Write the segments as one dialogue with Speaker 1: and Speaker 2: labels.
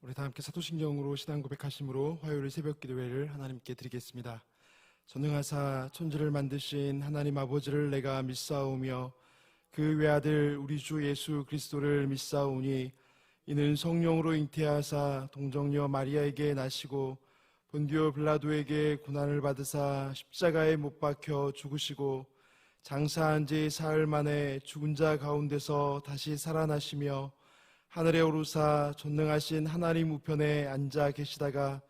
Speaker 1: 우리 다 함께 사도신경으로 신앙 고백하심으로 화요일 새벽 기도회를 하나님께 드리겠습니다. 전능하사 천지를 만드신 하나님 아버지를 내가 믿사오며 그 외아들 우리 주 예수 그리스도를 믿사오니 이는 성령으로 잉태하사 동정녀 마리아에게 나시고 본디오 빌라도에게 고난을 받으사 십자가에 못 박혀 죽으시고 장사한 지 사흘 만에 죽은 자 가운데서 다시 살아나시며 하늘에 오르사 전능하신 하나님 우편에 앉아 계시다가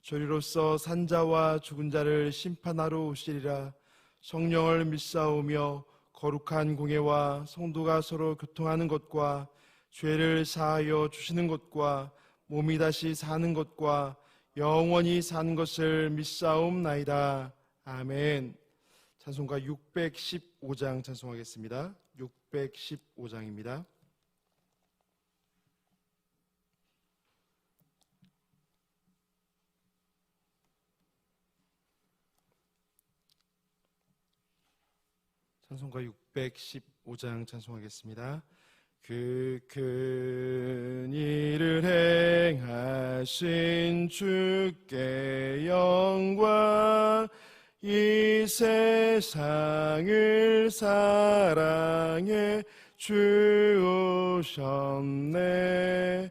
Speaker 1: 저리로서 산자와 죽은 자를 심판하러 오시리라. 성령을 믿사오며 거룩한 공예와 성도가 서로 교통하는 것과 죄를 사하여 주시는 것과 몸이 다시 사는 것과 영원히 사는 것을 믿사옵나이다. 아멘. 찬송가 615장 찬송하겠습니다. 615장입니다. 찬송가 615장 찬송하겠습니다. 그 큰 일을 행하신 주께 영광, 이 세상을 사랑해 주오셨네.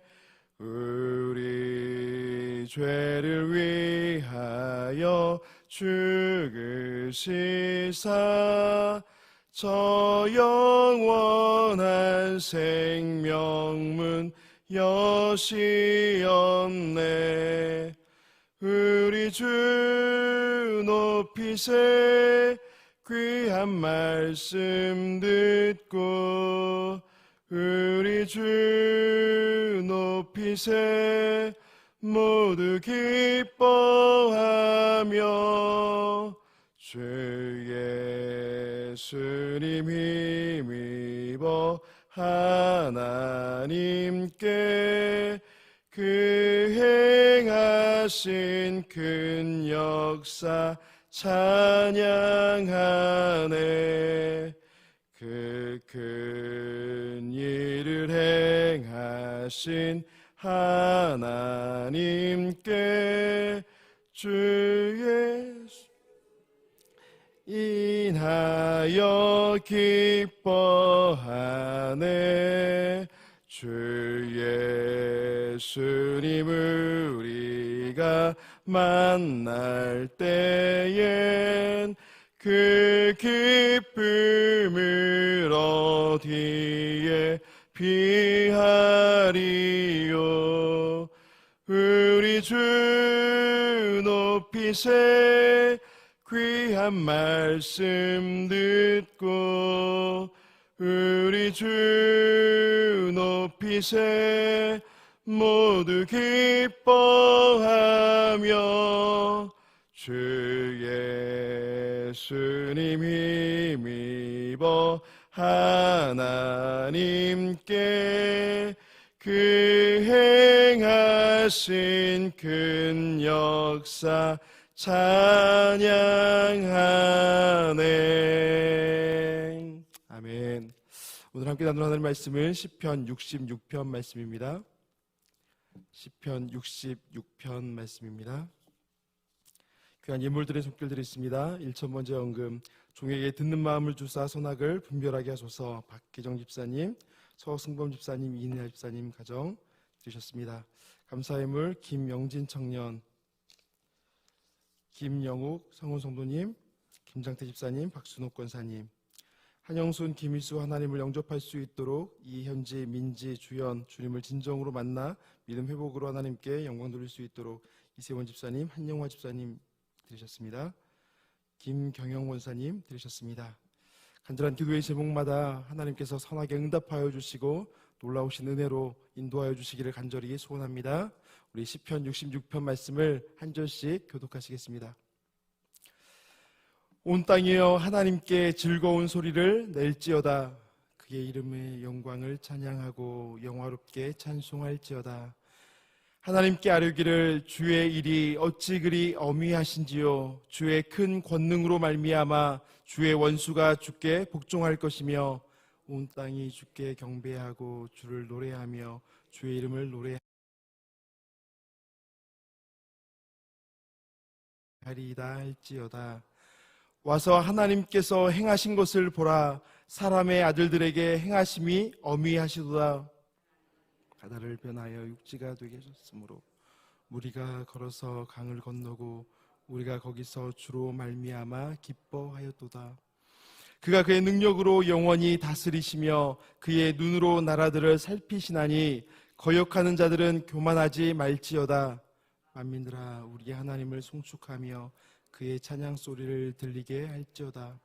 Speaker 1: 우리 죄를 위하여 죽으시사 저 영원한 생명문 여시었네. 우리 주 높이세 귀한 말씀 듣고 우리 주 높이세 모두 기뻐하며 주 예수님 힘입어 하나님께 그 행하신 큰 역사 찬양하네. 그 큰 일을 행하신 하나님께 주 예수 인하여 기뻐하네. 주 예수님 우리가 만날 때엔 그 기쁨을 어디에 비하리요. 우리 주 높이세 귀한 말씀 듣고 우리 주 높이세 모두 기뻐하며 주 예수님 힘입어 하나님께 그 행하신 큰 역사 찬양하네. 아멘. 오늘 함께 나눌 하나님의 말씀은 시편 66편 말씀입니다. 시편 66편 말씀입니다. 귀한 인물들의 손길들이 있습니다. 1,000번째 언금, 종에게 듣는 마음을 주사 선악을 분별하게 하소서. 박기정 집사님, 서승범 집사님, 이인하 집사님 가정 드리셨습니다. 감사의 물 김영진 청년, 김영욱 성훈 성도님, 김장태 집사님, 박순옥 권사님, 한영순, 김희수 하나님을 영접할 수 있도록 이현지, 민지, 주연 주님을 진정으로 만나 믿음 회복으로 하나님께 영광 돌릴 수 있도록 이세원 집사님, 한영화 집사님 드리셨습니다. 김경영 원사님 드리셨습니다. 간절한 기도의 제목마다 하나님께서 선하게 응답하여 주시고 놀라우신 은혜로 인도하여 주시기를 간절히 소원합니다. 우리 시편 66편 말씀을 한 절씩 교독하시겠습니다. 온 땅이여 하나님께 즐거운 소리를 낼지어다. 그의 이름의 영광을 찬양하고 영화롭게 찬송할지어다. 하나님께 아뢰기를 주의 일이 어찌 그리 어미하신지요. 주의 큰 권능으로 말미암아 주의 원수가 주께 복종할 것이며 온 땅이 주께 경배하고 주를 노래하며 주의 이름을 노래하며 하리이다 할지어다. 와서 하나님께서 행하신 것을 보라. 사람의 아들들에게 행하심이 어미하시도다. 바다를 변하여 육지가 되게 하셨으므로 우리가 걸어서 강을 건너고 우리가 거기서 주로 말미암아 기뻐하였도다. 그가 그의 능력으로 영원히 다스리시며 그의 눈으로 나라들을 살피시나니 거역하는 자들은 교만하지 말지어다. 만민들아 우리 하나님을 송축하며 그의 찬양 소리를 들리게 할지어다.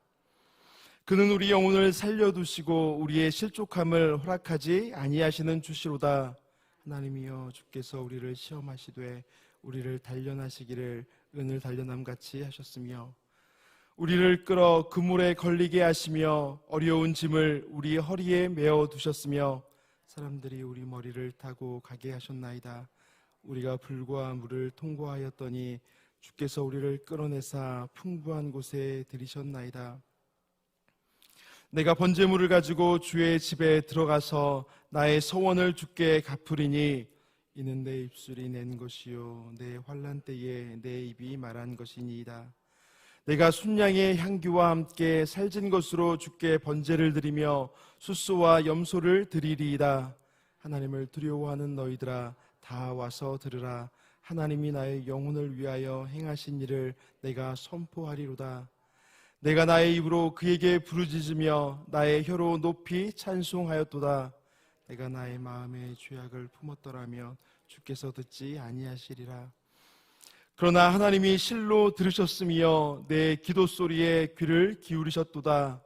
Speaker 1: 그는 우리 영혼을 살려두시고 우리의 실족함을 허락하지 아니하시는 주시로다. 하나님이여 주께서 우리를 시험하시되 우리를 단련하시기를 은을 단련함같이 하셨으며 우리를 끌어 그물에 걸리게 하시며 어려운 짐을 우리 허리에 메어 두셨으며 사람들이 우리 머리를 타고 가게 하셨나이다. 우리가 불과 물을 통과하였더니 주께서 우리를 끌어내사 풍부한 곳에 들이셨나이다. 내가 번제물을 가지고 주의 집에 들어가서 나의 서원을 주께 갚으리니 이는 내 입술이 낸 것이요 내 환난 때에 내 입이 말한 것이니이다. 내가 순양의 향기와 함께 살진 것으로 주께 번제를 드리며 숫소와 염소를 드리리이다. 하나님을 두려워하는 너희들아 다 와서 들으라. 하나님이 나의 영혼을 위하여 행하신 일을 내가 선포하리로다. 내가 나의 입으로 그에게 부르짖으며 나의 혀로 높이 찬송하였도다. 내가 나의 마음에 죄악을 품었더라면 주께서 듣지 아니하시리라. 그러나 하나님이 실로 들으셨으며 내 기도 소리에 귀를 기울이셨도다.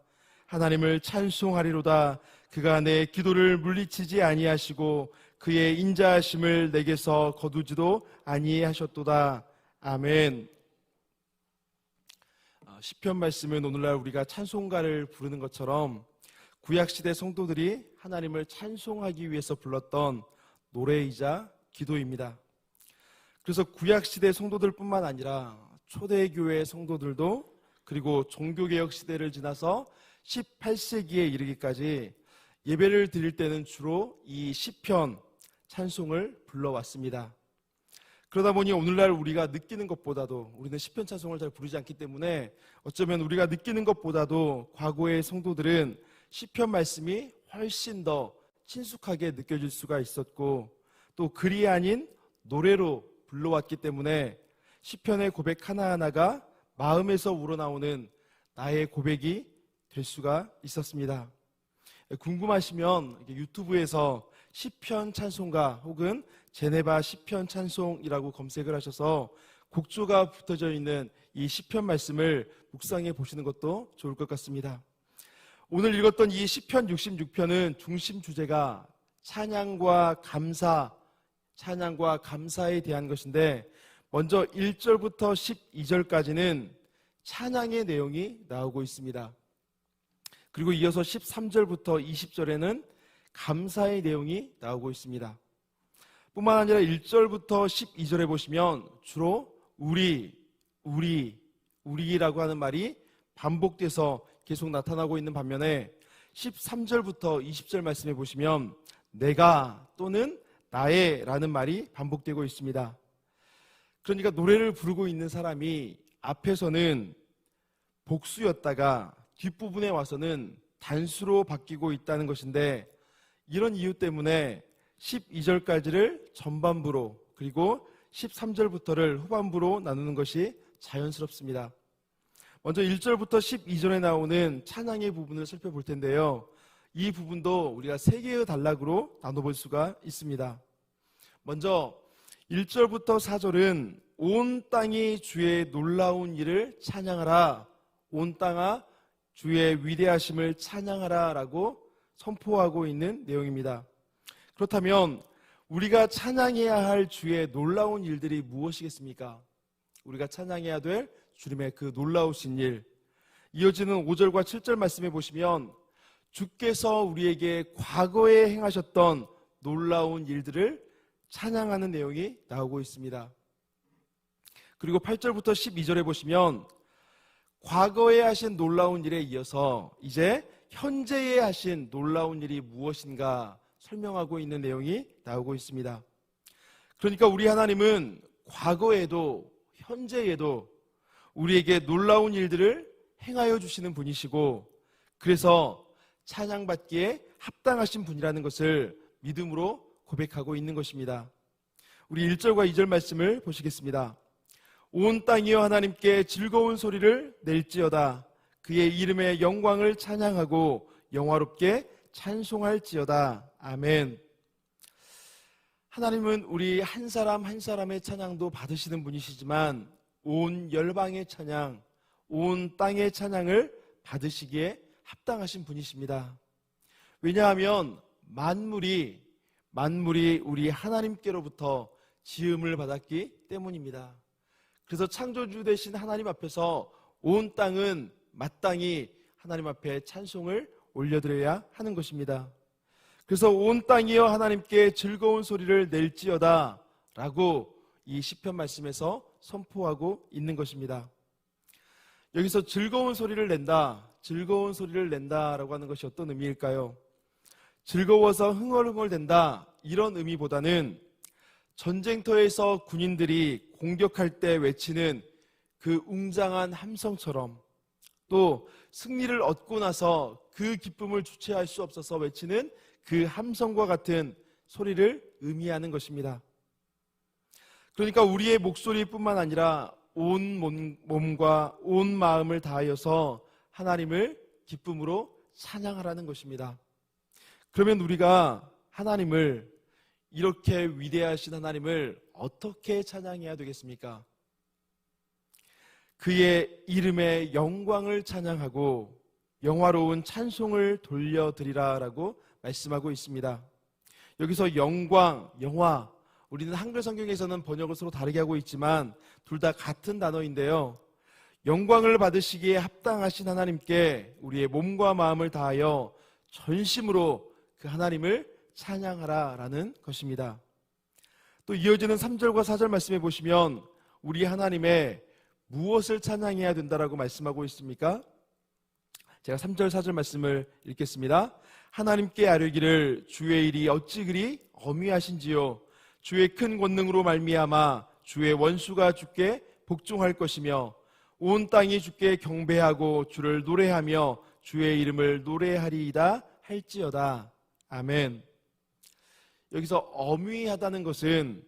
Speaker 1: 하나님을 찬송하리로다. 그가 내 기도를 물리치지 아니하시고 그의 인자하심을 내게서 거두지도 아니하셨도다. 아멘. 시편 말씀은 오늘날 우리가 찬송가를 부르는 것처럼 구약시대 성도들이 하나님을 찬송하기 위해서 불렀던 노래이자 기도입니다. 그래서 구약시대 성도들뿐만 아니라 초대교회 성도들도 그리고 종교개혁 시대를 지나서 18세기에 이르기까지 예배를 드릴 때는 주로 이 시편 찬송을 불러왔습니다. 그러다 보니 오늘날 우리가 느끼는 것보다도 우리는 시편 찬송을 잘 부르지 않기 때문에 어쩌면 우리가 느끼는 것보다도 과거의 성도들은 시편 말씀이 훨씬 더 친숙하게 느껴질 수가 있었고 또 글이 아닌 노래로 불러왔기 때문에 시편의 고백 하나하나가 마음에서 우러나오는 나의 고백이 될 수가 있었습니다. 궁금하시면 유튜브에서 시편 찬송가 혹은 제네바 시편 찬송이라고 검색을 하셔서 곡조가 붙어져 있는 이 시편 말씀을 묵상해 보시는 것도 좋을 것 같습니다. 오늘 읽었던 이 시편 66편은 중심 주제가 찬양과 감사에 대한 것인데 먼저 1절부터 12절까지는 찬양의 내용이 나오고 있습니다. 그리고 이어서 13절부터 20절에는 감사의 내용이 나오고 있습니다. 뿐만 아니라 1절부터 12절에 보시면 주로 우리라고 하는 말이 반복돼서 계속 나타나고 있는 반면에 13절부터 20절 말씀해 보시면 내가 또는 나의 라는 말이 반복되고 있습니다. 그러니까 노래를 부르고 있는 사람이 앞에서는 복수였다가 뒷부분에 와서는 단수로 바뀌고 있다는 것인데 이런 이유 때문에 12절까지를 전반부로 그리고 13절부터를 후반부로 나누는 것이 자연스럽습니다. 먼저 1절부터 12절에 나오는 찬양의 부분을 살펴볼 텐데요. 이 부분도 우리가 3개의 단락으로 나눠볼 수가 있습니다. 먼저 1절부터 4절은 온 땅이 주의 놀라운 일을 찬양하라, 온 땅아 주의 위대하심을 찬양하라 라고 선포하고 있는 내용입니다. 그렇다면 우리가 찬양해야 할 주의 놀라운 일들이 무엇이겠습니까? 우리가 찬양해야 될 주님의 그 놀라우신 일. 이어지는 5절과 7절 말씀해 보시면 주께서 우리에게 과거에 행하셨던 놀라운 일들을 찬양하는 내용이 나오고 있습니다. 그리고 8절부터 12절에 보시면 과거에 하신 놀라운 일에 이어서 이제 현재에 하신 놀라운 일이 무엇인가 설명하고 있는 내용이 나오고 있습니다. 그러니까 우리 하나님은 과거에도 현재에도 우리에게 놀라운 일들을 행하여 주시는 분이시고 그래서 찬양받기에 합당하신 분이라는 것을 믿음으로 고백하고 있는 것입니다. 우리 1절과 2절 말씀을 보시겠습니다. 온 땅이여 하나님께 즐거운 소리를 낼지어다. 그의 이름의 영광을 찬양하고 영화롭게 찬송할지어다. 아멘. 하나님은 우리 한 사람 한 사람의 찬양도 받으시는 분이시지만 온 열방의 찬양, 온 땅의 찬양을 받으시기에 합당하신 분이십니다. 왜냐하면 만물이 우리 하나님께로부터 지음을 받았기 때문입니다. 그래서 창조주 되신 하나님 앞에서 온 땅은 마땅히 하나님 앞에 찬송을 올려드려야 하는 것입니다. 그래서 온 땅이여 하나님께 즐거운 소리를 낼지어다 라고 이 시편 말씀에서 선포하고 있는 것입니다. 여기서 즐거운 소리를 낸다라고 하는 것이 어떤 의미일까요? 즐거워서 흥얼흥얼댄다 이런 의미보다는 전쟁터에서 군인들이 공격할 때 외치는 그 웅장한 함성처럼 또 승리를 얻고 나서 그 기쁨을 주체할 수 없어서 외치는 그 함성과 같은 소리를 의미하는 것입니다. 그러니까 우리의 목소리뿐만 아니라 온 몸과 온 마음을 다하여서 하나님을 기쁨으로 찬양하라는 것입니다. 그러면 우리가 하나님을, 이렇게 위대하신 하나님을 어떻게 찬양해야 되겠습니까? 그의 이름의 영광을 찬양하고 영화로운 찬송을 돌려드리라 라고 말씀하고 있습니다. 여기서 영광, 영화, 우리는 한글 성경에서는 번역을 서로 다르게 하고 있지만 둘 다 같은 단어인데요. 영광을 받으시기에 합당하신 하나님께 우리의 몸과 마음을 다하여 전심으로 그 하나님을 찬양하라 라는 것입니다. 또 이어지는 3절과 4절 말씀해 보시면 우리 하나님의 무엇을 찬양해야 된다라고 말씀하고 있습니까? 제가 3절 4절 말씀을 읽겠습니다. 하나님께 아뢰기를 주의 일이 어찌 그리 어미하신지요. 주의 큰 권능으로 말미암아 주의 원수가 주께 복종할 것이며 온 땅이 주께 경배하고 주를 노래하며 주의 이름을 노래하리이다 할지어다. 아멘. 여기서 어미하다는 것은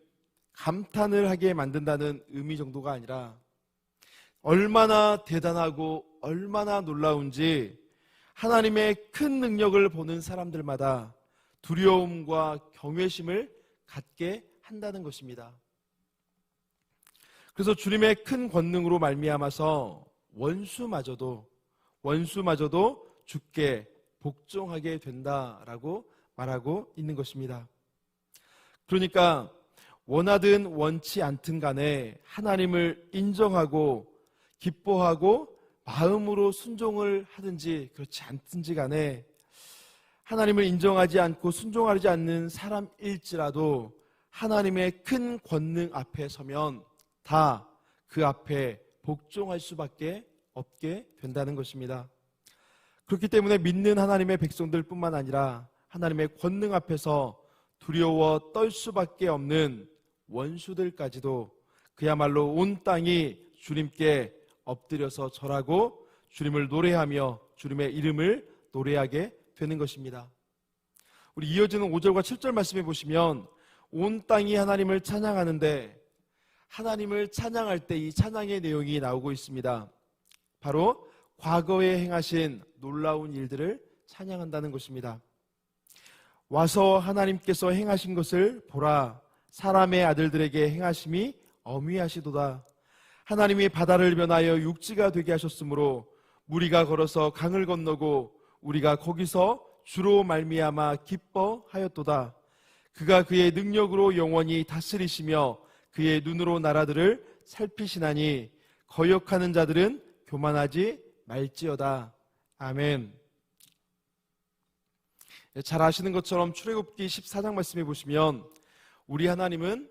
Speaker 1: 감탄을 하게 만든다는 의미 정도가 아니라 얼마나 대단하고 얼마나 놀라운지 하나님의 큰 능력을 보는 사람들마다 두려움과 경외심을 갖게 한다는 것입니다. 그래서 주님의 큰 권능으로 말미암아서 원수마저도 주께 복종하게 된다라고 말하고 있는 것입니다. 그러니까 원하든 원치 않든 간에 하나님을 인정하고 기뻐하고 마음으로 순종을 하든지 그렇지 않든지 간에 하나님을 인정하지 않고 순종하지 않는 사람일지라도 하나님의 큰 권능 앞에 서면 다 그 앞에 복종할 수밖에 없게 된다는 것입니다. 그렇기 때문에 믿는 하나님의 백성들뿐만 아니라 하나님의 권능 앞에서 두려워 떨 수밖에 없는 원수들까지도 그야말로 온 땅이 주님께 엎드려서 절하고 주님을 노래하며 주님의 이름을 노래하게 되는 것입니다. 우리 이어지는 5절과 7절 말씀해 보시면 온 땅이 하나님을 찬양하는데 하나님을 찬양할 때 이 찬양의 내용이 나오고 있습니다. 바로 과거에 행하신 놀라운 일들을 찬양한다는 것입니다. 와서 하나님께서 행하신 것을 보라. 사람의 아들들에게 행하심이 어미하시도다. 하나님이 바다를 변하여 육지가 되게 하셨으므로 무리가 걸어서 강을 건너고 우리가 거기서 주로 말미암아 기뻐하였도다. 그가 그의 능력으로 영원히 다스리시며 그의 눈으로 나라들을 살피시나니 거역하는 자들은 교만하지 말지어다. 아멘. 잘 아시는 것처럼 출애굽기 14장 말씀해 보시면 우리 하나님은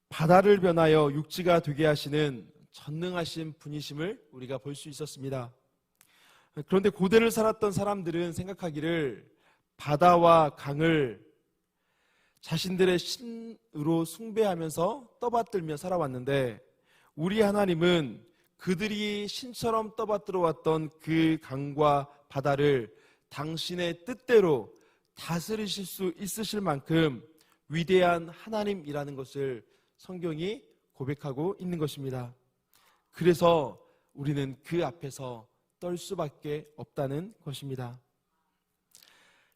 Speaker 1: 바다를 변하여 육지가 되게 하시는 전능하신 분이심을 우리가 볼 수 있었습니다. 그런데 고대를 살았던 사람들은 생각하기를 바다와 강을 자신들의 신으로 숭배하면서 떠받들며 살아왔는데 우리 하나님은 그들이 신처럼 떠받들어 왔던 그 강과 바다를 당신의 뜻대로 다스리실 수 있으실 만큼 위대한 하나님이라는 것을 성경이 고백하고 있는 것입니다. 그래서 우리는 그 앞에서 떨 수밖에 없다는 것입니다.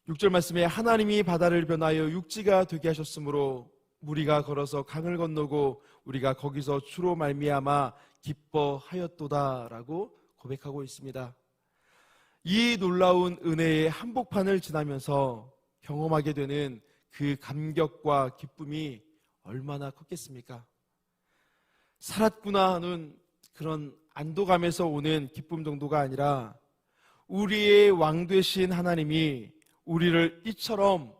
Speaker 1: 6절 말씀에 하나님이 바다를 변하여 육지가 되게 하셨으므로 무리가 걸어서 강을 건너고 우리가 거기서 주로 말미암아 기뻐하였도다라고 고백하고 있습니다. 이 놀라운 은혜의 한복판을 지나면서 경험하게 되는 그 감격과 기쁨이 얼마나 컸겠습니까? 살았구나 하는 그런 안도감에서 오는 기쁨 정도가 아니라 우리의 왕 되신 하나님이 우리를 이처럼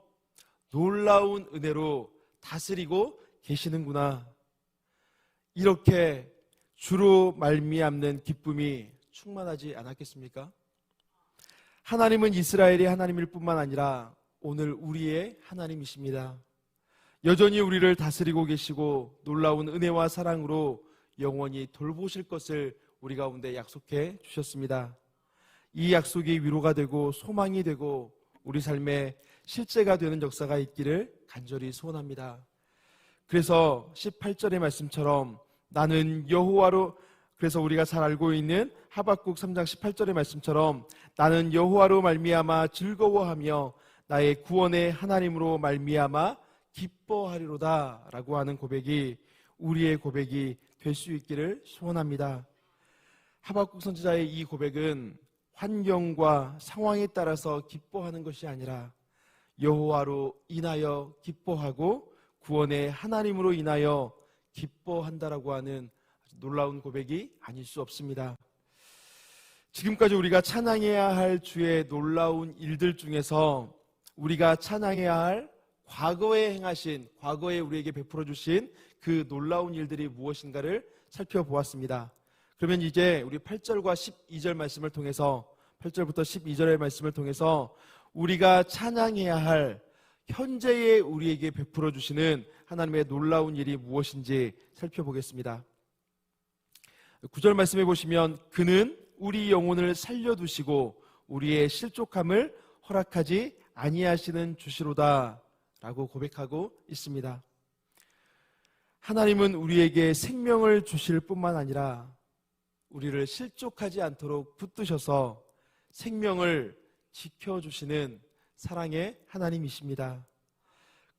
Speaker 1: 놀라운 은혜로 다스리고 계시는구나, 이렇게 주로 말미암는 기쁨이 충만하지 않았겠습니까? 하나님은 이스라엘의 하나님일 뿐만 아니라 오늘 우리의 하나님이십니다. 여전히 우리를 다스리고 계시고 놀라운 은혜와 사랑으로 영원히 돌보실 것을 우리 가운데 약속해 주셨습니다. 이 약속이 위로가 되고 소망이 되고 우리 삶의 실제가 되는 역사가 있기를 간절히 소원합니다. 그래서 18절의 말씀처럼 나는 여호와로, 그래서 우리가 잘 알고 있는 하박국 3장 18절의 말씀처럼 나는 여호와로 말미암아 즐거워하며 나의 구원의 하나님으로 말미암아 기뻐하리로다 라고 하는 고백이 우리의 고백이 될 수 있기를 소원합니다. 하박국 선지자의 이 고백은 환경과 상황에 따라서 기뻐하는 것이 아니라 여호와로 인하여 기뻐하고 구원의 하나님으로 인하여 기뻐한다라고 하는 놀라운 고백이 아닐 수 없습니다. 지금까지 우리가 찬양해야 할 주의 놀라운 일들 중에서 우리가 찬양해야 할 과거에 행하신, 과거에 우리에게 베풀어 주신 그 놀라운 일들이 무엇인가를 살펴보았습니다. 그러면 이제 우리 8절과 12절 말씀을 통해서, 8절부터 12절의 말씀을 통해서 우리가 찬양해야 할 현재의 우리에게 베풀어 주시는 하나님의 놀라운 일이 무엇인지 살펴보겠습니다. 9절 말씀해 보시면 그는 우리 영혼을 살려두시고 우리의 실족함을 허락하지 아니하시는 주시로다 라고 고백하고 있습니다. 하나님은 우리에게 생명을 주실 뿐만 아니라 우리를 실족하지 않도록 붙드셔서 생명을 지켜주시는 사랑의 하나님이십니다.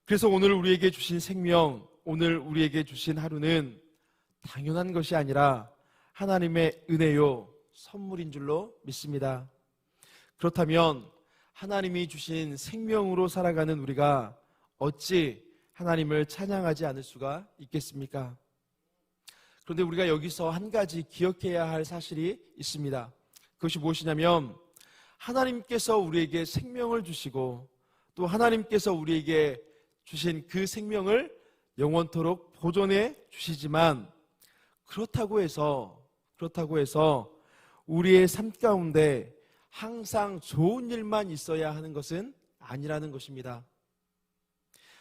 Speaker 1: 그래서 오늘 우리에게 주신 생명, 오늘 우리에게 주신 하루는 당연한 것이 아니라 하나님의 은혜요, 선물인 줄로 믿습니다. 그렇다면 하나님이 주신 생명으로 살아가는 우리가 어찌 하나님을 찬양하지 않을 수가 있겠습니까? 그런데 우리가 여기서 한 가지 기억해야 할 사실이 있습니다. 그것이 무엇이냐면 하나님께서 우리에게 생명을 주시고 또 하나님께서 우리에게 주신 그 생명을 영원토록 보존해 주시지만 그렇다고 해서 우리의 삶 가운데 항상 좋은 일만 있어야 하는 것은 아니라는 것입니다.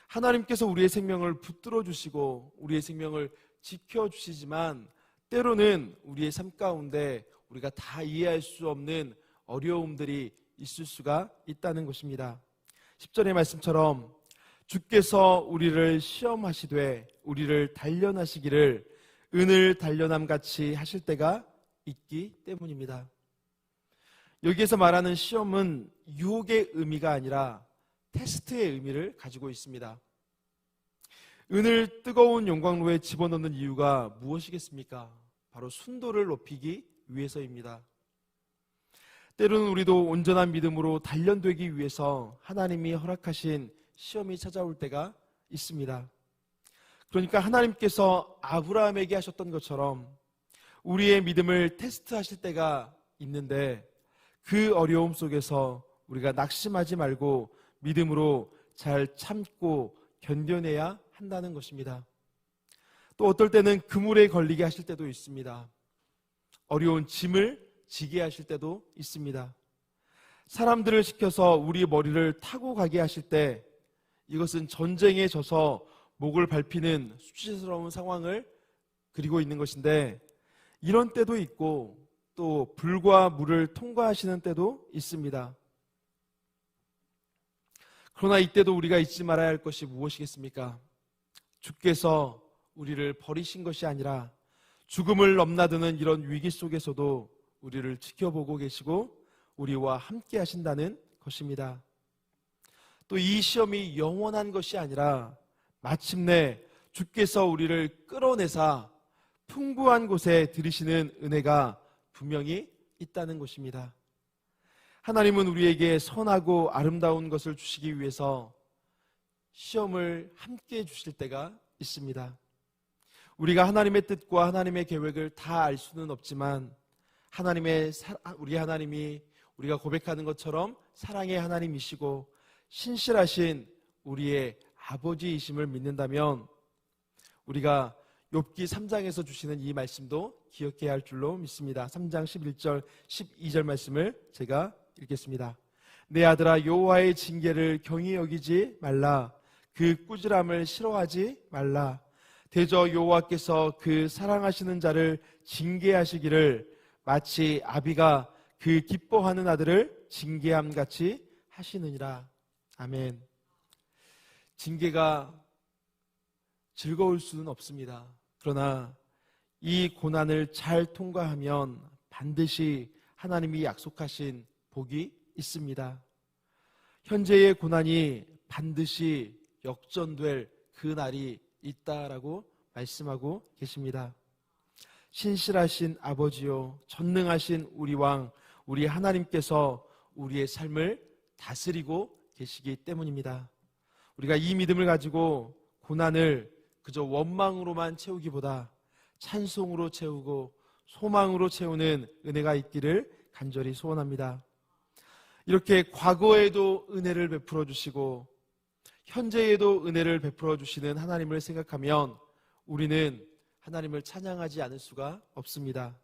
Speaker 1: 하나님께서 우리의 생명을 붙들어 주시고 우리의 생명을 지켜주시지만 때로는 우리의 삶 가운데 우리가 다 이해할 수 없는 어려움들이 있을 수가 있다는 것입니다. 10절의 말씀처럼 주께서 우리를 시험하시되 우리를 단련하시기를 은을 단련함같이 하실 때가 있기 때문입니다. 여기에서 말하는 시험은 유혹의 의미가 아니라 테스트의 의미를 가지고 있습니다. 은을 뜨거운 용광로에 집어넣는 이유가 무엇이겠습니까? 바로 순도를 높이기 위해서입니다. 때로는 우리도 온전한 믿음으로 단련되기 위해서 하나님이 허락하신 시험이 찾아올 때가 있습니다. 그러니까 하나님께서 아브라함에게 하셨던 것처럼 우리의 믿음을 테스트하실 때가 있는데 그 어려움 속에서 우리가 낙심하지 말고 믿음으로 잘 참고 견뎌내야 한다는 것입니다. 또 어떨 때는 그물에 걸리게 하실 때도 있습니다. 어려운 짐을 지게 하실 때도 있습니다. 사람들을 시켜서 우리 머리를 타고 가게 하실 때 이것은 전쟁에 져서 목을 밟히는 수치스러운 상황을 그리고 있는 것인데 이런 때도 있고 또 불과 물을 통과하시는 때도 있습니다. 그러나 이때도 우리가 잊지 말아야 할 것이 무엇이겠습니까? 주께서 우리를 버리신 것이 아니라 죽음을 넘나드는 이런 위기 속에서도 우리를 지켜보고 계시고 우리와 함께 하신다는 것입니다. 또 이 시험이 영원한 것이 아니라 마침내 주께서 우리를 끌어내사 풍부한 곳에 들이시는 은혜가 분명히 있다는 것입니다. 하나님은 우리에게 선하고 아름다운 것을 주시기 위해서 시험을 함께 주실 때가 있습니다. 우리가 하나님의 뜻과 하나님의 계획을 다 알 수는 없지만 우리 하나님이 우리가 고백하는 것처럼 사랑의 하나님이시고 신실하신 우리의 아버지이심을 믿는다면 우리가 욥기 3장에서 주시는 이 말씀도 기억해야 할 줄로 믿습니다. 3장 11절 12절 말씀을 제가 읽겠습니다. 내 아들아, 여호와의 징계를 경히 여기지 말라. 그 꾸지람을 싫어하지 말라. 대저 여호와께서 그 사랑하시는 자를 징계하시기를 마치 아비가 그 기뻐하는 아들을 징계함 같이 하시느니라. 아멘. 징계가 즐거울 수는 없습니다. 그러나 이 고난을 잘 통과하면 반드시 하나님이 약속하신 복이 있습니다. 현재의 고난이 반드시 역전될 그 날이 있다라고 말씀하고 계십니다. 신실하신 아버지요, 전능하신 우리 왕, 우리 하나님께서 우리의 삶을 다스리고 계시기 때문입니다. 우리가 이 믿음을 가지고 고난을 그저 원망으로만 채우기보다 찬송으로 채우고 소망으로 채우는 은혜가 있기를 간절히 소원합니다. 이렇게 과거에도 은혜를 베풀어 주시고 현재에도 은혜를 베풀어 주시는 하나님을 생각하면 우리는 하나님을 찬양하지 않을 수가 없습니다.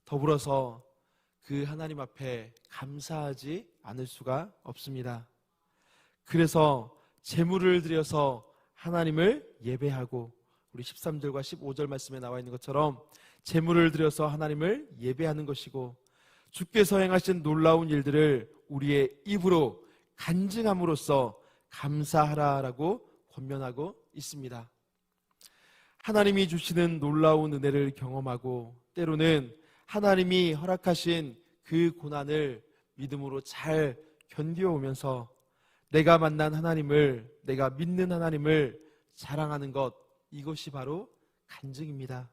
Speaker 1: 더불어서 그 하나님 앞에 감사하지 않을 수가 없습니다. 그래서 제물을 드려서 하나님을 예배하고, 우리 13절과 15절 말씀에 나와 있는 것처럼 제물을 드려서 하나님을 예배하는 것이고, 주께서 행하신 놀라운 일들을 우리의 입으로 간증함으로써 감사하라라고 권면하고 있습니다. 하나님이 주시는 놀라운 은혜를 경험하고 때로는 하나님이 허락하신 그 고난을 믿음으로 잘 견뎌오면서 내가 만난 하나님을, 내가 믿는 하나님을 자랑하는 것, 이것이 바로 간증입니다.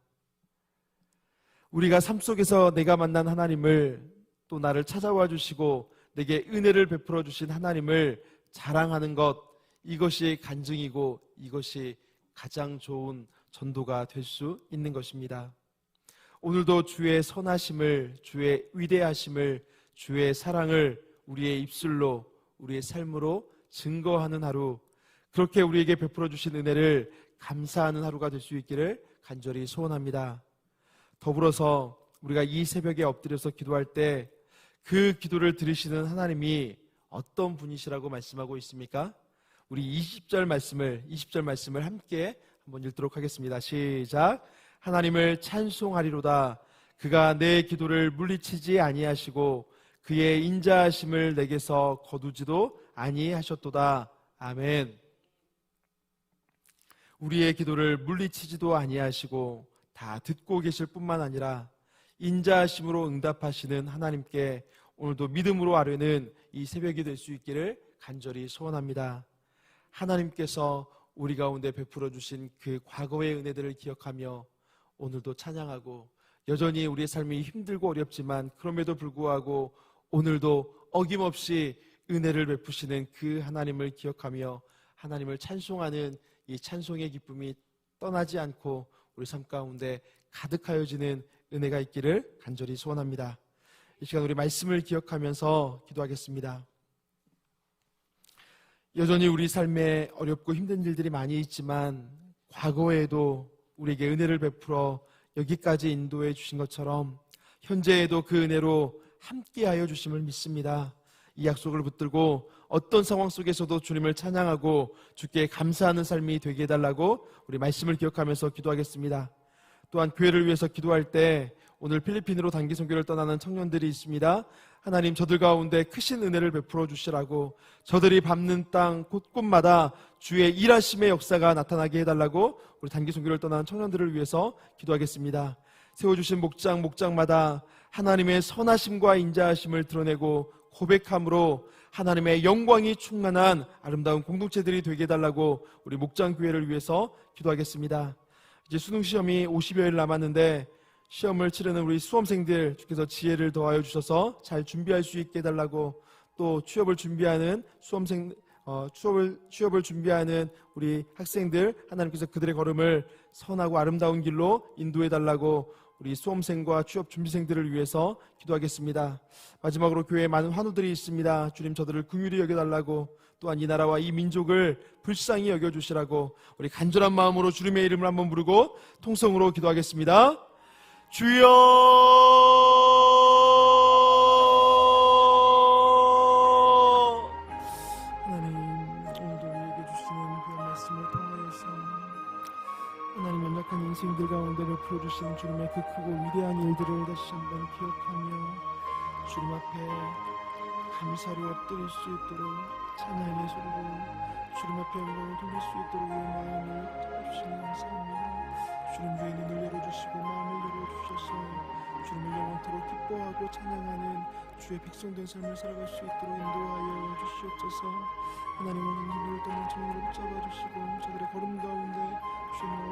Speaker 1: 우리가 삶 속에서 내가 만난 하나님을, 또 나를 찾아와 주시고 내게 은혜를 베풀어 주신 하나님을 자랑하는 것, 이것이 간증이고 이것이 가장 좋은 전도가 될 수 있는 것입니다. 오늘도 주의 선하심을, 주의 위대하심을, 주의 사랑을 우리의 입술로, 우리의 삶으로 증거하는 하루, 그렇게 우리에게 베풀어 주신 은혜를 감사하는 하루가 될 수 있기를 간절히 소원합니다. 더불어서 우리가 이 새벽에 엎드려서 기도할 때 그 기도를 들으시는 하나님이 어떤 분이시라고 말씀하고 있습니까? 우리 20절 말씀을 함께 한번 읽도록 하겠습니다. 시작. 하나님을 찬송하리로다. 그가 내 기도를 물리치지 아니하시고 그의 인자하심을 내게서 거두지도 아니하셨도다. 아멘. 우리의 기도를 물리치지도 아니하시고 다 듣고 계실 뿐만 아니라 인자하심으로 응답하시는 하나님께 오늘도 믿음으로 아뢰는 이 새벽이 될 수 있기를 간절히 소원합니다. 하나님께서 우리 가운데 베풀어 주신 그 과거의 은혜들을 기억하며 오늘도 찬양하고, 여전히 우리의 삶이 힘들고 어렵지만 그럼에도 불구하고 오늘도 어김없이 은혜를 베푸시는 그 하나님을 기억하며 하나님을 찬송하는 이 찬송의 기쁨이 떠나지 않고 우리 삶 가운데 가득하여지는 은혜가 있기를 간절히 소원합니다. 이 시간 우리 말씀을 기억하면서 기도하겠습니다. 여전히 우리 삶에 어렵고 힘든 일들이 많이 있지만 과거에도 우리에게 은혜를 베풀어 여기까지 인도해 주신 것처럼 현재에도 그 은혜로 함께하여 주심을 믿습니다. 이 약속을 붙들고 어떤 상황 속에서도 주님을 찬양하고 주께 감사하는 삶이 되게 해달라고 우리 말씀을 기억하면서 기도하겠습니다. 또한 교회를 위해서 기도할 때 오늘 필리핀으로 단기 선교를 떠나는 청년들이 있습니다. 하나님 저들 가운데 크신 은혜를 베풀어 주시라고, 저들이 밟는 땅 곳곳마다 주의 일하심의 역사가 나타나게 해달라고 우리 단기 선교를 떠나는 청년들을 위해서 기도하겠습니다. 세워주신 목장마다 하나님의 선하심과 인자하심을 드러내고 고백함으로 하나님의 영광이 충만한 아름다운 공동체들이 되게 해달라고 우리 목장교회를 위해서 기도하겠습니다. 이제 수능시험이 50여일 남았는데 시험을 치르는 우리 수험생들 주께서 지혜를 더하여 주셔서 잘 준비할 수 있게 해달라고, 또 취업을 준비하는 취업을 준비하는 우리 학생들 하나님께서 그들의 걸음을 선하고 아름다운 길로 인도해 달라고 우리 수험생과 취업 준비생들을 위해서 기도하겠습니다. 마지막으로 교회에 많은 환우들이 있습니다. 주님 저들을 긍휼히 여겨달라고, 또한 이 나라와 이 민족을 불쌍히 여겨주시라고 우리 간절한 마음으로 주님의 이름을 한번 부르고 통성으로 기도하겠습니다. 주여 하나님, 오늘도 우리에게 주시는 그 말씀을 통하여서 하나님 연약한 인생들 가운데 베풀어 주신 주님의 그 크고 위대한 일들을 다시 한번 기억하며 주님 앞에 감사로 엎드릴 수 있도록, 찬양의 소리로 주님 앞에 영광을 돌릴 수 있도록 이 마음을 주시니 감사합니다. 주님 위에 눈을 열어주시고 마음을 열어주셔서 주님을 영원토록 기뻐하고 찬양하는 주의 백성된 삶을 살아갈 수 있도록 인도하여 주시옵소서. 하나님 오늘 눈을 떠난 청년을 붙잡아 주시고 저들의 걸음 가운데 주님을